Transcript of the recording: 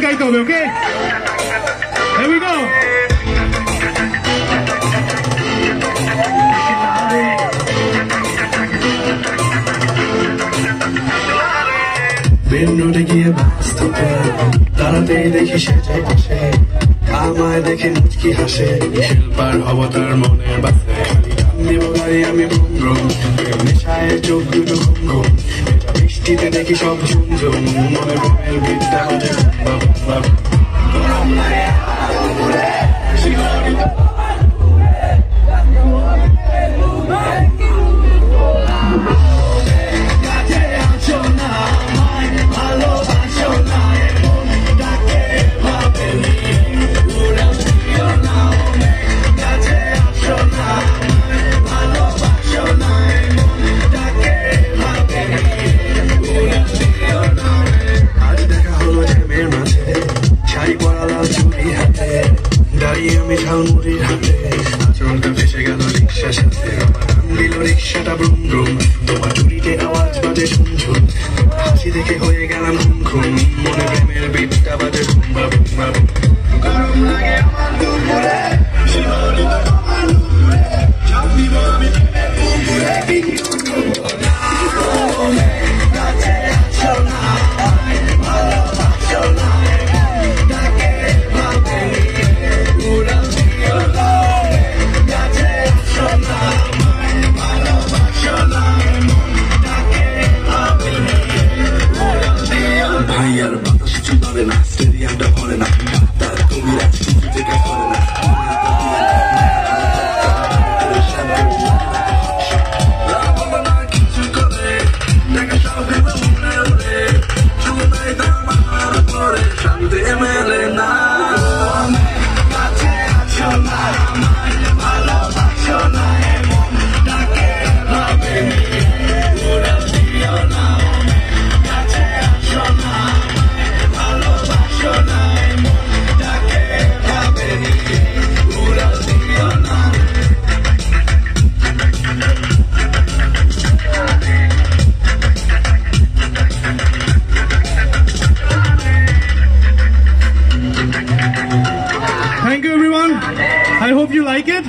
গাইতে হবে, ওকে? Here we go. বেন্ডে গিয়ে বাস্তবে দাঁড়াতে দেখি সে যায় পাশে, আমায় দেখে মুচকি হাসে, পার হব তার মনের বাসে, টান দিব গাড়ি আমি ঘুম ঘুম, নেশায় চোখ দুটো ঘুম ঘুম, বৃষ্টিতে দেখি সব ঝুমঝুম, মনে প্রেমের বিদ্যা হতে আমি ঝালমুড়ির হাতে, আচরণটা ভেসে গেল রিক্সার সাথে, দিল রিক্সাটা ব্রুম ব্রুম, তোমার চুরিতে আওয়াজ বাজে ঝুমঝুম, তোমার হাসি দেখে হয়ে গেলাম ঘুম ঘুম, মনে প্রেমের বিটটা বাজে ঘুম বাবুম বাবুম, গরম লাগে আমার দুপুরে, শিহরিত আমার দুপুরে, ঝাঁপ দিব আমি প্রেমের পুকুরে, কাছে আছো না, ভালোবাসো না, তাকে ভাবে ভাইয়ার বাতাস চুবাবে না, স্টেডিয়ামটা ভরে না, তার কবিরা কিছু থেকে ভরে না, কিছু করে দেখা সব মনে ওরে, চুমে তোমার পরে শান্তি মেলে না, কাছে আছো না, ভালোবাসো না, এমন তাকে ভাবে উড়াল দিও না, কাছে আছো না, ভালোবাসো না, এমন তাকে ভাবে উড়াল দিও না। Thank you everyone. I hope you like it.